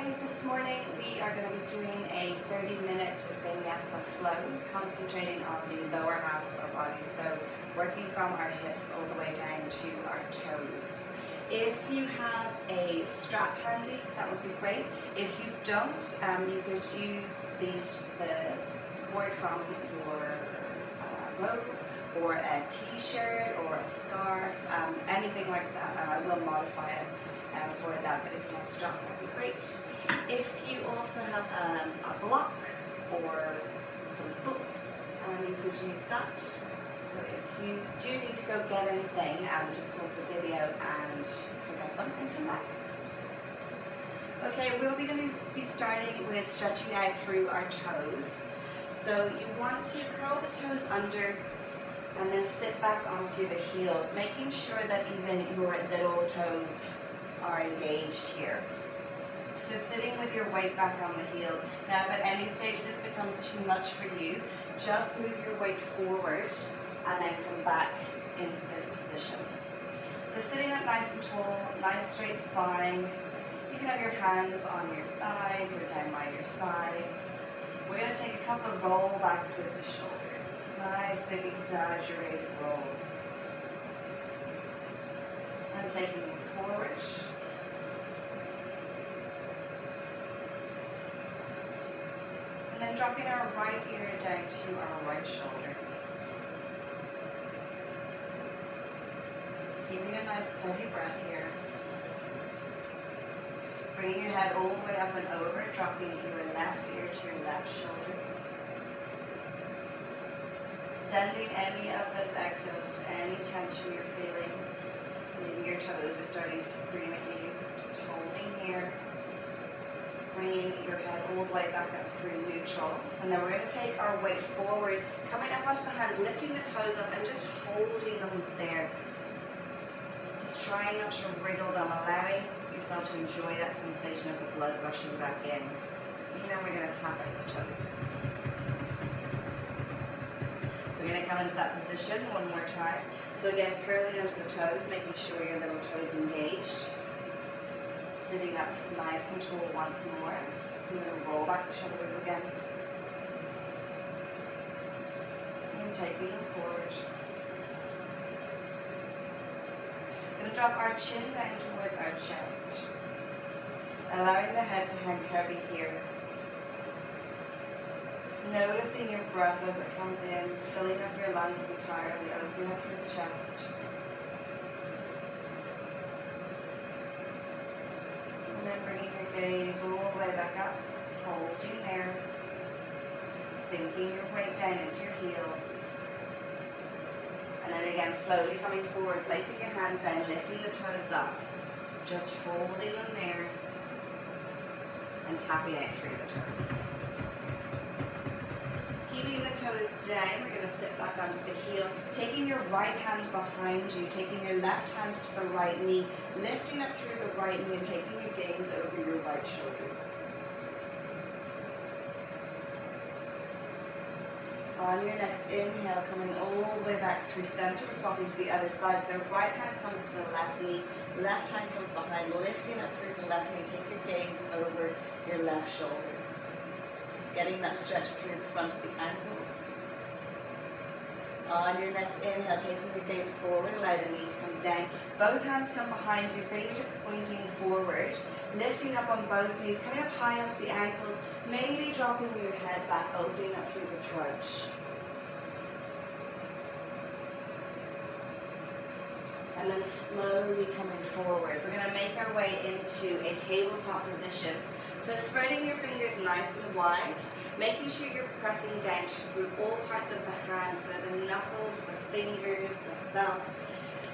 Hi, this morning we are going to be doing a 30-minute vinyasa flow, concentrating on the lower half of our body, so working from our hips all the way down to our toes. If you have a strap handy, that would be great. If you don't, you could use the cord from your robe or a t-shirt or a scarf, anything like that, and I will modify it for that, but if you have a strap, that would be great. If you also have a block or some books, you could use that. So if you do need to go get anything, just pause the video and go get them and come back. Okay, we're going to be starting with stretching out through our toes. So you want to curl the toes under and then sit back onto the heels, making sure that even your little toes are engaged here. So sitting with your weight back on the heels. Now if at any stage this becomes too much for you, just move your weight forward and then come back into this position. So sitting up nice and tall, nice straight spine. You can have your hands on your thighs or down by your sides. We're going to take a couple of roll backs with the shoulders. Nice big exaggerated rolls. And taking them forward. And then dropping our right ear down to our right shoulder. Keeping a nice steady breath here. Bringing your head all the way up and over, dropping your left ear to your left shoulder. Sending any of those exhales to any tension you're feeling. Maybe your toes are starting to scream at you. Just holding here. Bringing your head all the way back up through neutral. And then we're going to take our weight forward, coming up onto the hands, lifting the toes up and just holding them there. Just trying not to wriggle them, allowing yourself to enjoy that sensation of the blood rushing back in. And then we're going to tap out the toes. We're going to come into that position one more time. So again, curling under the toes, making sure your little toes engaged. Sitting up nice and tall once more. I'm going to roll back the shoulders again. And taking them forward. We're going to drop our chin down towards our chest. Allowing the head to hang heavy here. Noticing your breath as it comes in, filling up your lungs entirely, opening up through the chest. And then bringing your gaze all the way back up, holding there, sinking your weight down into your heels. And then again, slowly coming forward, placing your hands down, lifting the toes up, just holding them there, and tapping out through the toes. Keeping the toes down, we're going to sit back onto the heel, taking your right hand behind you, taking your left hand to the right knee, lifting up through the right knee and taking your gaze over your right shoulder. On your next inhale, coming all the way back through center, swapping to the other side. So right hand comes to the left knee, left hand comes behind, lifting up through the left knee, take your gaze over your left shoulder. Getting that stretch through the front of the ankles. On your next inhale, taking your gaze forward, allow the knee to come down. Both hands come behind you, fingertips pointing forward, lifting up on both knees, coming up high onto the ankles, maybe dropping your head back, opening up through the throat. And then slowly coming forward. We're going to make our way into a tabletop position. So spreading your fingers nice and wide, making sure you're pressing down through all parts of the hand, so the knuckles, the fingers, the thumb.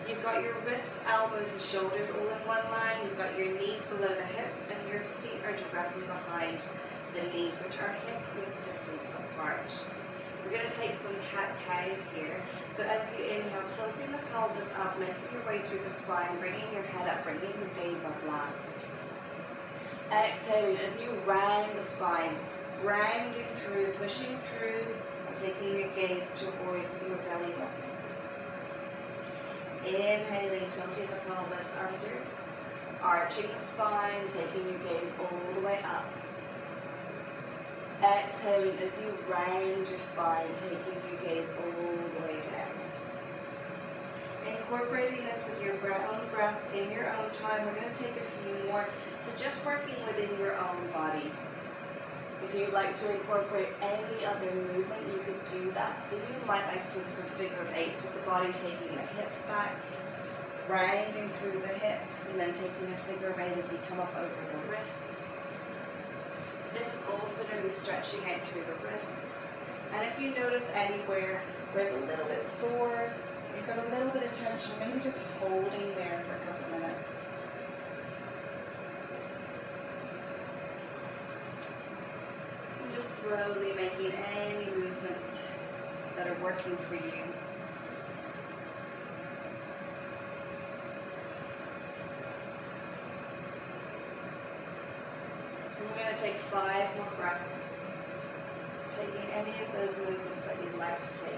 You've got your wrists, elbows, and shoulders all in one line. You've got your knees below the hips, and your feet are directly behind the knees, which are hip-width distance apart. We're going to take some cat-cows here. So as you inhale, tilting the pelvis up, making your way through the spine, bringing your head up, bringing your gaze up last. Exhaling as you round the spine, rounding through, pushing through, and taking your gaze towards your belly button. Inhaling, tilting the pelvis under, Arching the spine, taking your gaze all the way up. Exhaling as you round your spine, taking your gaze all the way down. Incorporating this with your own breath in your own time. We're going to take a few more. So just working within your own body. If you'd like to incorporate any other movement, you could do that. So you might like to take some figure of eights with the body, taking the hips back, rounding through the hips, and then taking a figure of eight as you come up over the wrists. This is also going to be stretching out through the wrists. And if you notice anywhere where it's a little bit sore, you've got a little bit of tension, maybe just holding there for a couple of minutes. And just slowly making any movements that are working for you. And we're going to take 5 more breaths, taking any of those movements that you'd like to take.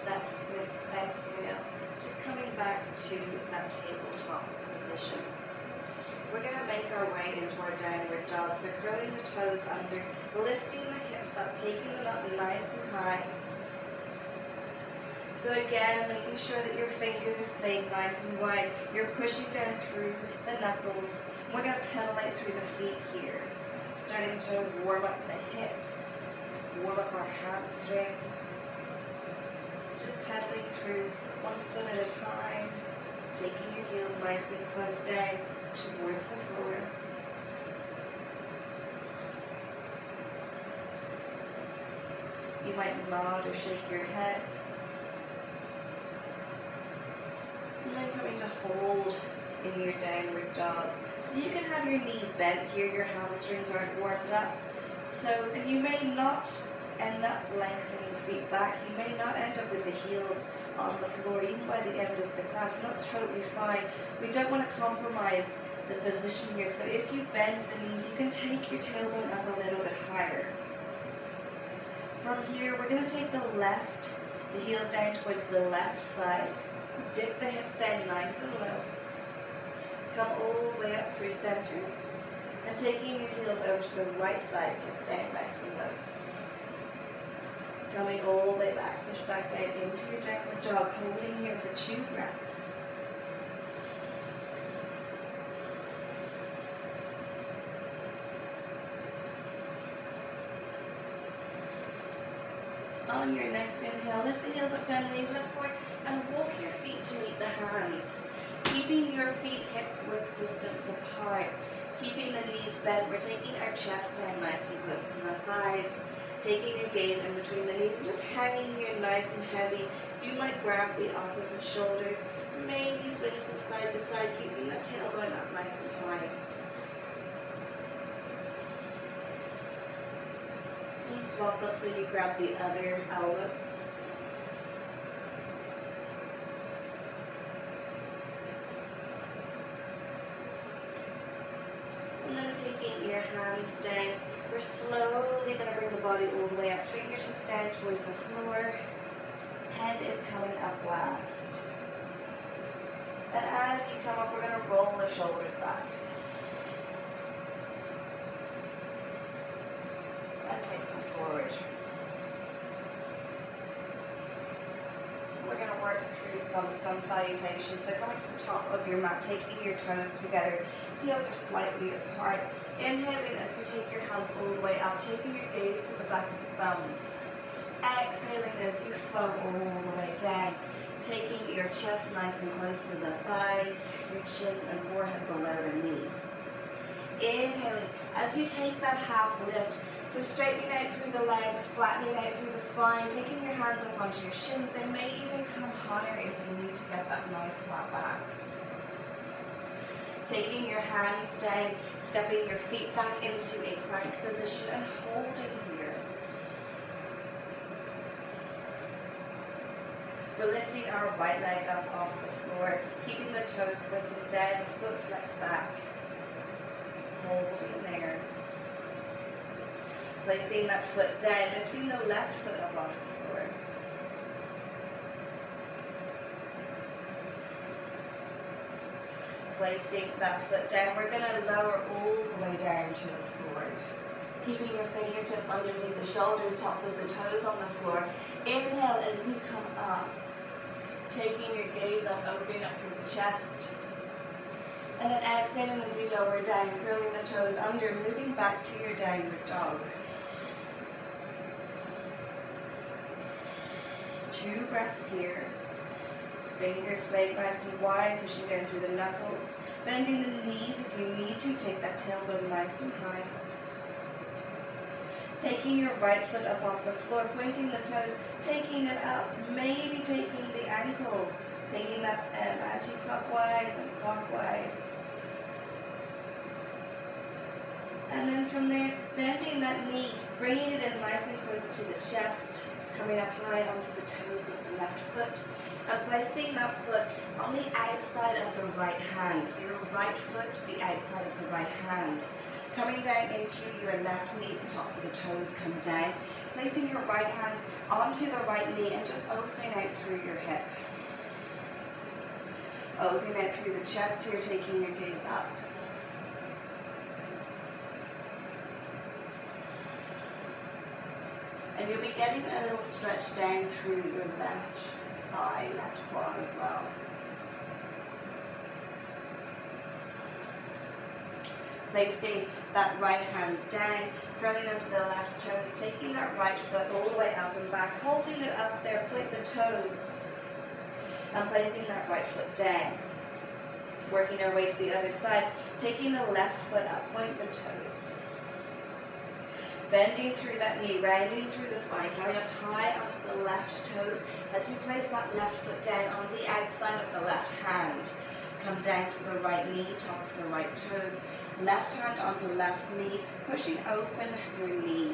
That 5th exhale, just coming back to that tabletop position. We're going to make our way into our downward dog. So curling the toes under, lifting the hips up, taking them up nice and high. So again, making sure that your fingers are staying nice and wide. You're pushing down through the knuckles. We're going to pedalate through the feet here, starting to warm up the hips, warm up our hamstrings. Just pedaling through 1 foot at a time, taking your heels nice and close down towards the floor. You might nod or shake your head. And then coming to hold in your downward dog. So you can have your knees bent here, your hamstrings aren't warmed up. So, and you may not end up lengthening the feet back. You may not end up with the heels on the floor even by the end of the class, and that's totally fine. We don't want to compromise the position here, so if you bend the knees, you can take your tailbone up a little bit higher. From here, we're going to take the heels down towards the left side, dip the hips down nice and low, come all the way up through center, and taking your heels over to the right side, dip down nice and low. Coming all the way back, push back down into your downward dog, holding here for 2 breaths. On your next inhale, lift the heels up, bend the knees up forward, and walk your feet to meet the hands. Keeping your feet hip width distance apart, keeping the knees bent. We're taking our chest down nice and close to the thighs. Taking your gaze in between the knees and just hanging here nice and heavy. You might grab the opposite shoulders, maybe swing from side to side, keeping that tailbone up nice and high. And swap up so you grab the other elbow. And then taking your hands down, we're slowly going to bring the body all the way up, fingertips down towards the floor, head is coming up last. And as you come up, we're going to roll the shoulders back. And take them forward. We're going to work through some sun salutations. So coming to the top of your mat, taking your toes together, heels are slightly apart. Inhaling as you take your hands all the way up, taking your gaze to the back of the thumbs. Exhaling as you flow all the way down, taking your chest nice and close to the thighs, your chin and forehead below the knee. Inhaling as you take that half lift, So straightening out through the legs, flattening out through the spine, taking your hands up onto your shins. They may even come higher if you need to get that nice flat back. Taking your hands down, stepping your feet back into a plank position and holding here. We're lifting our right leg up off the floor, keeping the toes pointed down, the foot flexed back. Holding there. Placing that foot down, lifting the left foot up off the floor. Placing that foot down, we're going to lower all the way down to the floor. Keeping your fingertips underneath the shoulders, tops of the toes on the floor. Inhale as you come up. Taking your gaze up, opening up through the chest. And then exhaling as you lower down, curling the toes under, moving back to your downward dog. 2 breaths here. Fingers splayed nice and wide, pushing down through the knuckles. Bending the knees if you need to, take that tailbone nice and high. Taking your right foot up off the floor, pointing the toes, taking it up, maybe taking the ankle, taking that anti-clockwise and clockwise. And then from there, bending that knee, bringing it in nice and close to the chest, coming up high onto the toes of the left foot, and placing that foot on the outside of the right hand. So your right foot to the outside of the right hand. Coming down into your left knee, the tops of the toes come down. Placing your right hand onto the right knee and just opening out through your hip. Opening out through the chest here, taking your gaze up. And you'll be getting a little stretch down through your left thigh, left quad as well. Placing that right hand down, curling onto the left toes, taking that right foot all the way up and back, holding it up there, point the toes, and placing that right foot down. Working our way to the other side, taking the left foot up, point the toes. Bending through that knee, rounding through the spine, coming up high onto the left toes as you place that left foot down on the outside of the left hand. Come down to the right knee, top of the right toes. Left hand onto left knee, pushing open your knee.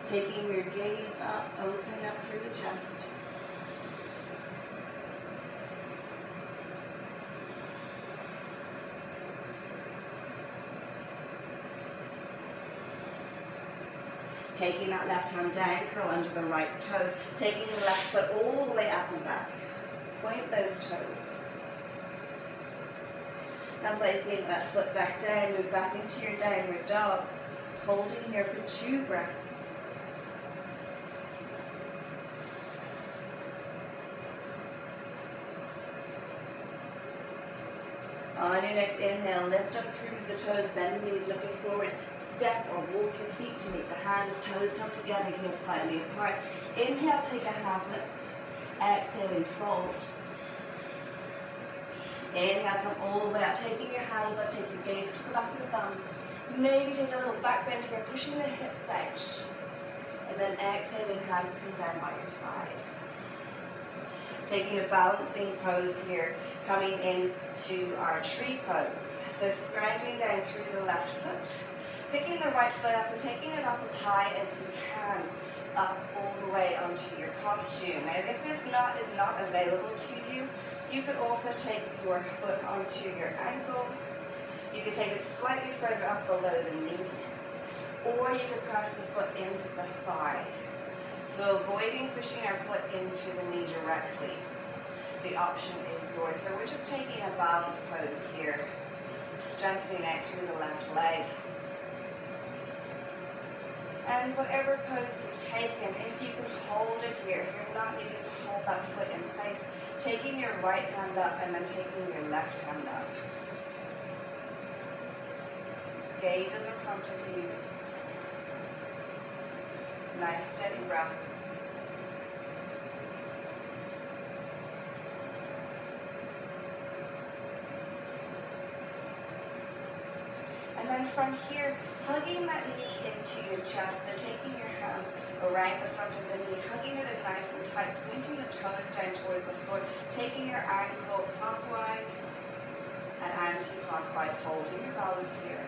Taking your gaze up, opening up through the chest. Taking that left hand down, curl under the right toes. Taking the left foot all the way up and back. Point those toes. And placing that foot back down, move back into your downward dog. Holding here for 2 breaths. On your next inhale, lift up through the toes, bend the knees, looking forward. Step or walk your feet to meet the hands, toes come together, heels slightly apart. Inhale, take a half lift. Exhaling, fold. Inhale, come all the way up, taking your hands up, take your gaze up to the back of the thumbs. Maybe take a little back bend here, pushing the hips out. And then exhaling, hands come down by your side. Taking a balancing pose here, coming into our tree pose. So grounding down through the left foot. Picking the right foot up and taking it up as high as you can, up all the way onto your costume. Now, if this knot is not available to you, you could also take your foot onto your ankle. You could take it slightly further up below the knee, or you could press the foot into the thigh. So avoiding pushing our foot into the knee directly. The option is yours. So we're just taking a balance pose here, strengthening out through the left leg. And whatever pose you've taken, if you can hold it here, if you're not needing to hold that foot in place, taking your right hand up and then taking your left hand up. Gaze is in front of you. Nice steady breath. And then from here, hugging that knee into your chest. So taking your hands around the front of the knee, hugging it in nice and tight, pointing the toes down towards the floor, taking your ankle clockwise and anti-clockwise, holding your balance here.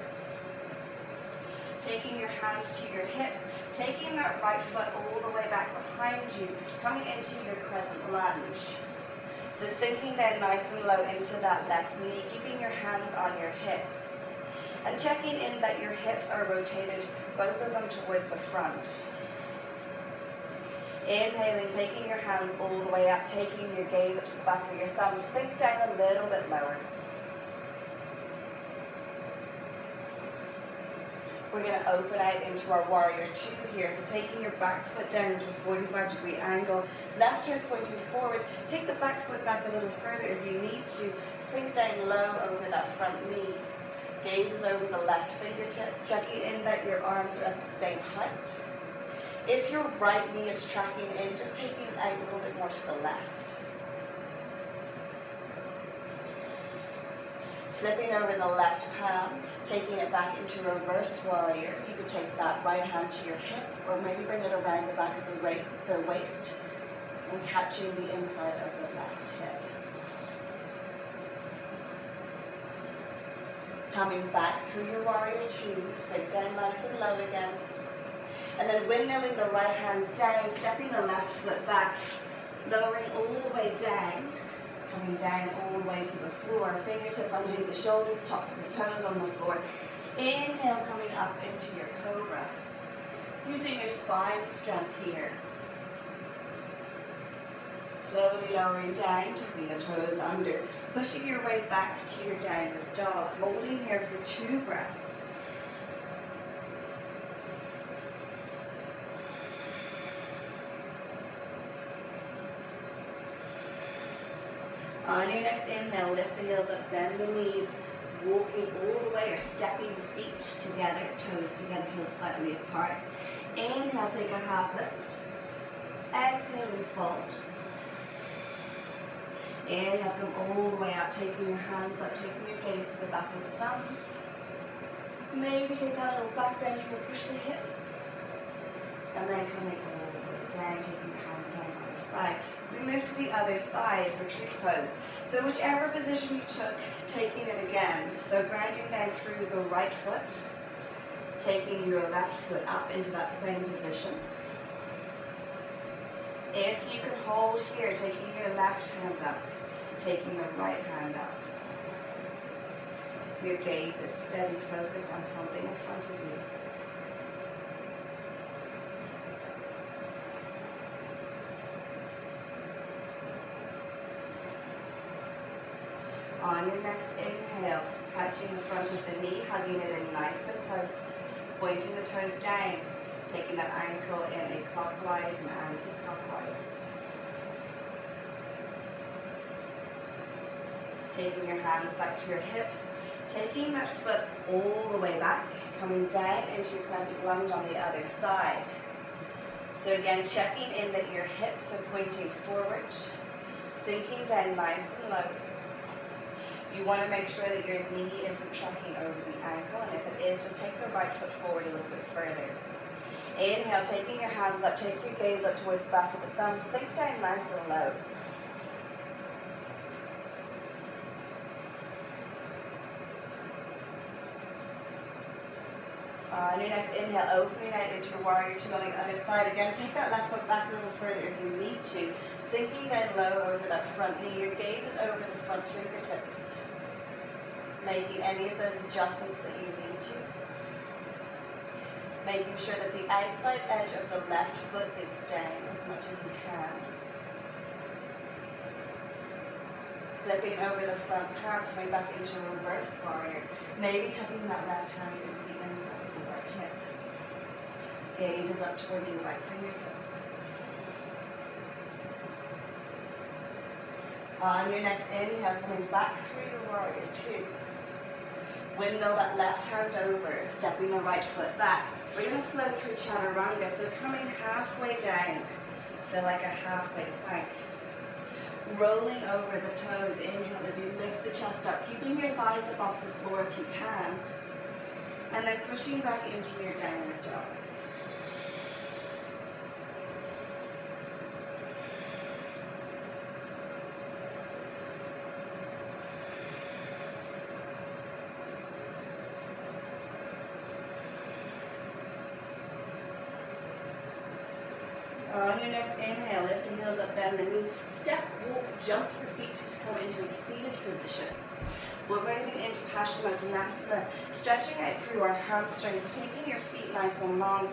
Taking your hands to your hips, taking that right foot all the way back behind you, coming into your crescent lunge. So sinking down nice and low into that left knee, keeping your hands on your hips. And checking in that your hips are rotated, both of them towards the front. Inhaling, taking your hands all the way up, taking your gaze up to the back of your thumb. Sink down a little bit lower. We're going to open out into our warrior two here. So taking your back foot down into a 45-degree angle, left toes pointing forward. Take the back foot back a little further if you need to. Sink down low over that front knee. Gazes over the left fingertips, checking in that your arms are at the same height. If your right knee is tracking in, just taking it out a little bit more to the left. Flipping over the left palm, taking it back into reverse warrior. You could take that right hand to your hip, or maybe bring it around the back of the waist and catching the inside of the left hip. Coming back through your warrior two, sink down nice and low again. And then windmilling the right hand down, stepping the left foot back, lowering all the way down, coming down all the way to the floor, fingertips underneath the shoulders, tops of the toes on the floor. Inhale, coming up into your cobra. Using your spine strength here. Slowly lowering down, tucking the toes under, pushing your way back to your downward dog, holding here for 2 breaths. On your next inhale, lift the heels up, bend the knees, walking all the way or stepping the feet together, toes together, heels slightly apart. Inhale, take a half lift. Exhale and fold. Inhale, come all the way up, taking your hands up, taking your gaze to the back of the thumbs. Maybe take that little back bend here, push the hips. And then coming all the way down, taking your hands down on your side. We move to the other side for tree pose. So whichever position you took, taking it again. So grinding down through the right foot, taking your left foot up into that same position. If you can hold here, taking your left hand up, taking your right hand up. Your gaze is steady, focused on something in front of you. On your next inhale, catching the front of the knee, hugging it in nice and close, pointing the toes down, taking that ankle in a clockwise and anti-clockwise. Taking your hands back to your hips, taking that foot all the way back, coming down into your crescent lunge on the other side. So again, checking in that your hips are pointing forward, sinking down nice and low. You want to make sure that your knee isn't tracking over the ankle, and if it is, just take the right foot forward a little bit further. Inhale, taking your hands up, take your gaze up towards the back of the thumb, sink down nice and low. On your next inhale, opening out into your warrior two on the other side. Again, take that left foot back a little further if you need to. Sinking down low over that front knee. Your gaze is over the front fingertips. Making any of those adjustments that you need to. Making sure that the outside edge of the left foot is down as much as you can. Flipping over the front palm, coming back into reverse warrior. Maybe tucking that left hand into the inside of the right hip. Gaze is up towards your right fingertips. On your next inhale, coming back through your warrior two. Windmill that left hand over, stepping the right foot back. We're going to flow through chaturanga, so coming halfway down, so like a halfway plank. Rolling over the toes, inhale as you lift the chest up, keeping your thighs above the floor if you can. And then pushing back into your downward dog. On your next inhale, lift the heels up, bend the knees. Step, walk, jump your feet to come into a seated position. We're moving into Paschimottanasana, stretching out through our hamstrings, taking your feet nice and long,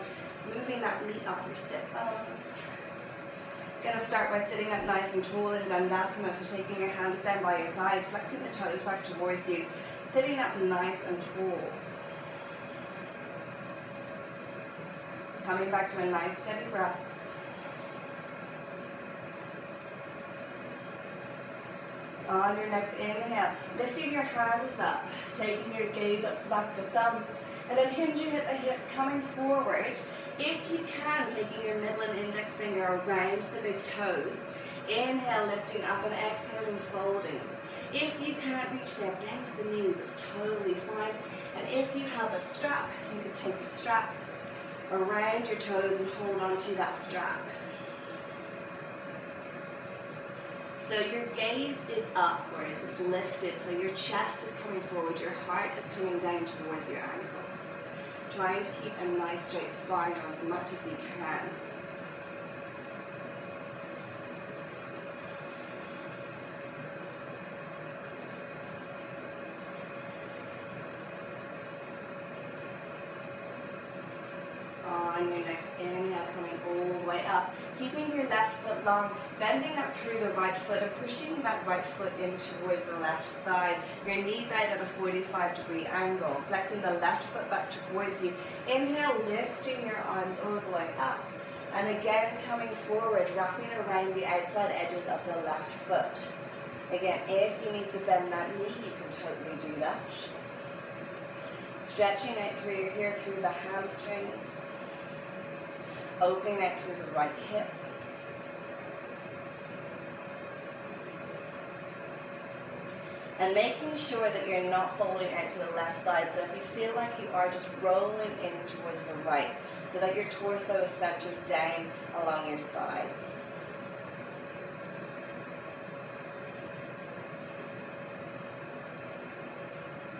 moving that meat off your sit bones. Going to start by sitting up nice and tall in Dandasana, so taking your hands down by your thighs, flexing the toes back towards you, sitting up nice and tall. Coming back to a nice steady breath. On your next inhale, lifting your hands up, taking your gaze up to the back of the thumbs, and then hinging at the hips, coming forward. If you can, taking your middle and index finger around the big toes. Inhale, lifting up, and exhaling, folding. If you can't reach there, bend the knees, it's totally fine. And if you have a strap, you could take the strap around your toes and hold on to that strap. So your gaze is upwards, it's lifted, so your chest is coming forward, your heart is coming down towards your ankles. Trying to keep a nice straight spine as much as you can. On your next inhale, coming all the way up, keeping your left foot long, bending up through the right foot and pushing that right foot in towards the left thigh. Your knees out at a 45-degree angle, flexing the left foot back towards you. Inhale, lifting your arms all the way up. And again, coming forward, wrapping around the outside edges of the left foot. Again, if you need to bend that knee, you can totally do that. Stretching out through here, through the hamstrings. Opening out through the right hip. And making sure that you're not folding out to the left side. So if you feel like you are, just rolling in towards the right, so that your torso is centered down along your thigh.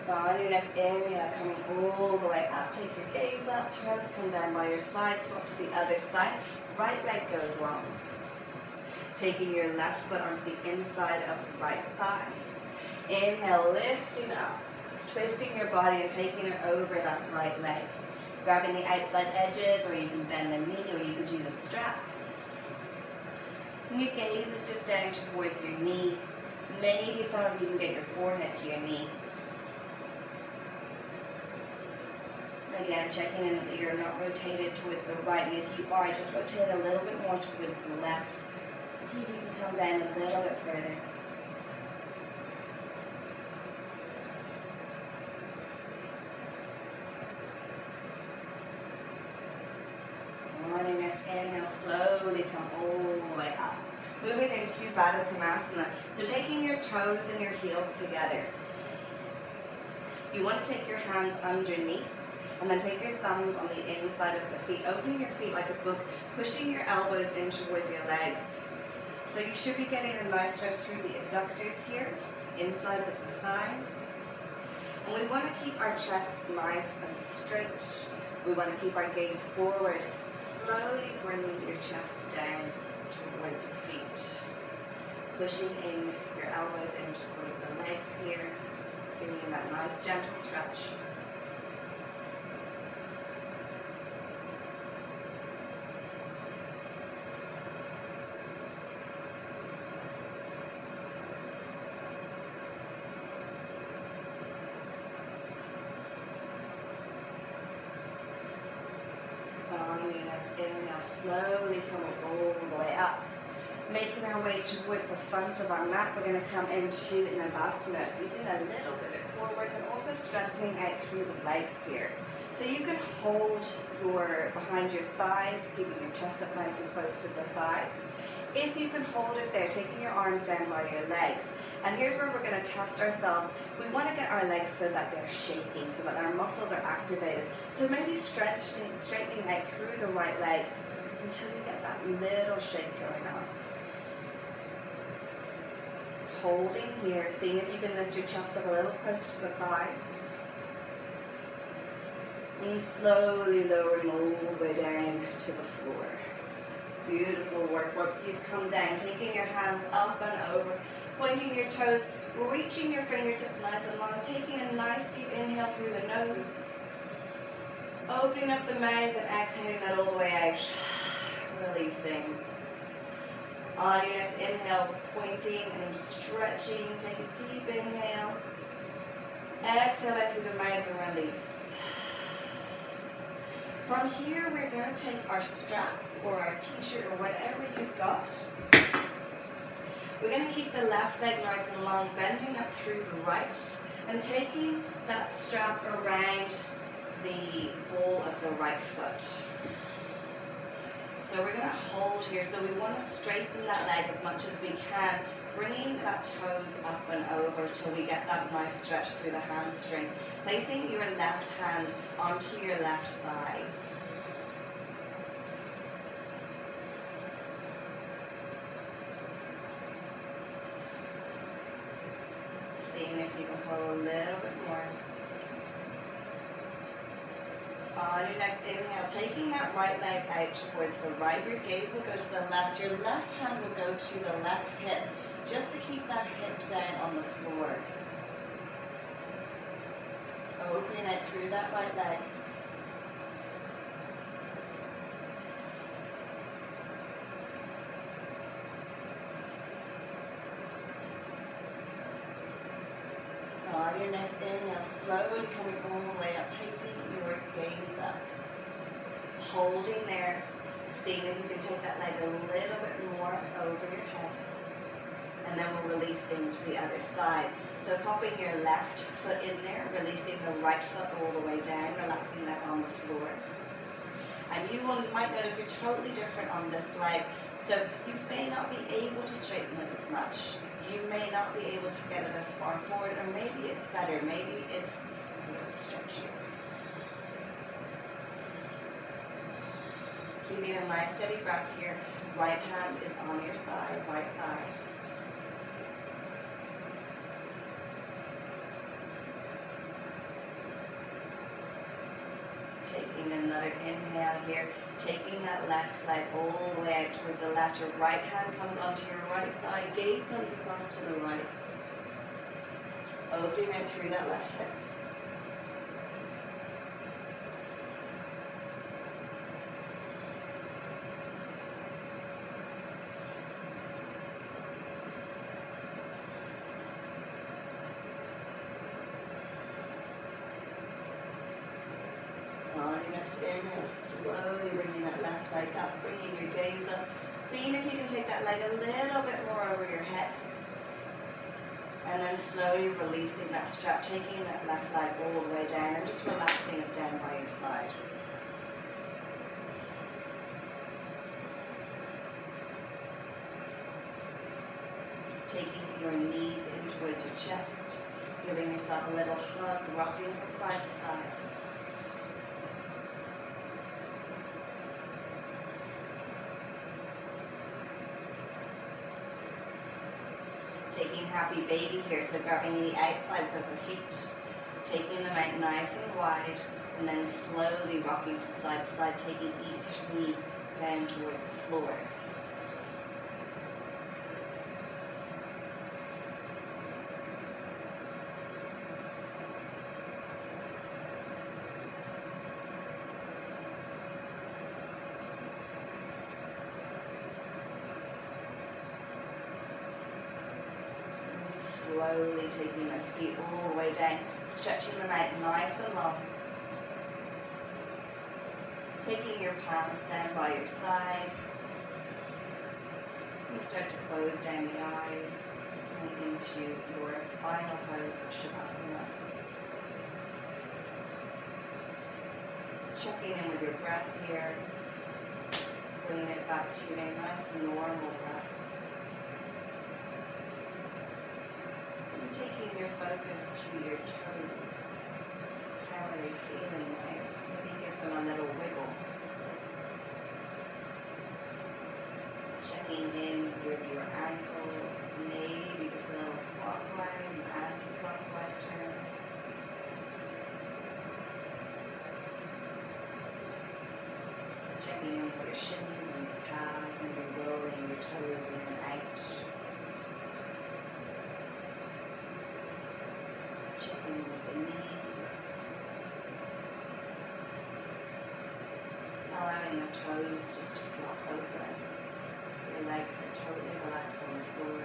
On your next inhale, coming all the way up, take your gaze up, hands come down by your side, swap to the other side, right leg goes long. Taking your left foot onto the inside of the right thigh. Inhale, lifting up, twisting your body and taking it over that right leg. Grabbing the outside edges, or you can bend the knee, or you could use a strap. And your gaze is just down towards your knee. Maybe some of you can get your forehead to your knee. Again, checking in that you're not rotated towards the right, and if you are, just rotate a little bit more towards the left. See if you can come down a little bit further. On your next inhale, slowly come all the way up. Moving into Baddha Konasana. So taking your toes and your heels together. You want to take your hands underneath, and then take your thumbs on the inside of the feet, opening your feet like a book, pushing your elbows in towards your legs. So you should be getting a nice stretch through the adductors here, insides of the thigh. And we want to keep our chests nice and straight. We want to keep our gaze forward, slowly bringing your chest down towards your feet. Pushing in your elbows in towards the legs here, feeling that nice gentle stretch. On your next inhale, slowly coming all the way up. Making our way towards the front of our mat, we're going to come into Navasana, using a little bit of core work and also strengthening out through the legs here. So you can hold behind your thighs, keeping your chest up nice and close to the thighs. If you can hold it there, taking your arms down by your legs. And here's where we're going to test ourselves. We want to get our legs so that they're shaking, so that our muscles are activated. So maybe straightening out through the right legs until you get that little shake going on. Holding here, seeing if you can lift your chest up a little closer to the thighs. And slowly lowering all the way down to the floor. Beautiful work. Once you've come down, taking your hands up and over, pointing your toes, reaching your fingertips nice and long, taking a nice deep inhale through the nose, opening up the mouth and exhaling that all the way out, releasing. On your next inhale, pointing and stretching, take a deep inhale, exhale out through the mouth and release. From here, we're going to take our strap or our t-shirt or whatever you've got. We're going to keep the left leg nice and long, bending up through the right, and taking that strap around the ball of the right foot. So we're going to hold here. So we want to straighten that leg as much as we can, bringing that toes up and over till we get that nice stretch through the hamstring. Placing your left hand onto your left thigh. Seeing if you can hold a little bit more. On your next inhale, taking that right leg out towards the right, your gaze will go to the left, your left hand will go to the left hip, just to keep that hip down on the floor. Opening out through that right leg. On your next inhale, slowly coming all the way up, taking your gaze up. Holding there, seeing if you can take that leg a little bit more over your head. And then we're releasing to the other side. So popping your left foot in there, releasing the right foot all the way down, relaxing that on the floor. And you might notice you're totally different on this leg. So you may not be able to straighten it as much. You may not be able to get it as far forward, or maybe it's better, maybe it's a little stretchier. Keeping a nice steady breath here. Right hand is on your thigh, right thigh. Taking another inhale here, taking that left leg all the way out towards the left. Your right hand comes onto your right thigh, gaze comes across to the right. Opening out through that left hip. On your next inhale, slowly bringing that left leg up, bringing your gaze up, seeing if you can take that leg a little bit more over your head. And then slowly releasing that strap, taking that left leg all the way down and just relaxing it down by your side. Taking your knees in towards your chest, giving yourself a little hug, rocking from side to side. Taking happy baby here, so grabbing the outsides of the feet, taking them out nice and wide, and then slowly rocking from side to side, taking each knee down towards the floor. Slowly taking those feet all the way down, stretching them out nice and long. Taking your palms down by your side. And start to close down the eyes and into your final pose of Shavasana. Checking in with your breath here. bringing it back to a nice normal breath. And taking your focus to your toes. How are they feeling now? Maybe give them a little wiggle. Checking in with your ankles, maybe just a little clockwise and anti-clockwise turn. Checking in with your shins and your calves, and you're rolling your toes in and out. Checking in with the knees. Allowing the toes just to flop open. Your legs are totally relaxed on the floor.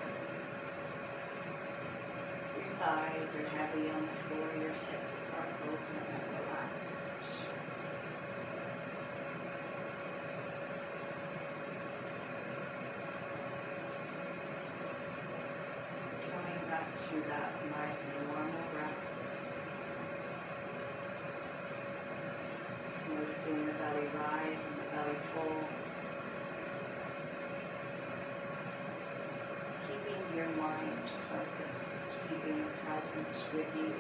Your thighs are heavy on the floor. Your hips are open and relaxed. Coming back to that nice normal breath. Noticing the belly rise and the belly fall. Keeping your mind focused, keeping it present with you.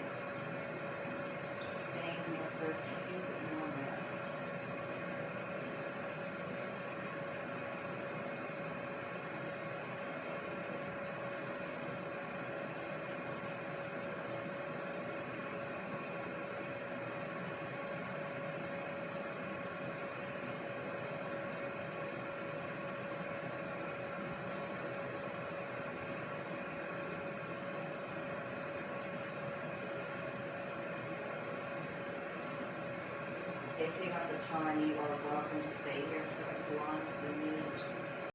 Just staying there for a few more minutes. If you have the time, you are welcome to stay here for as long as you need.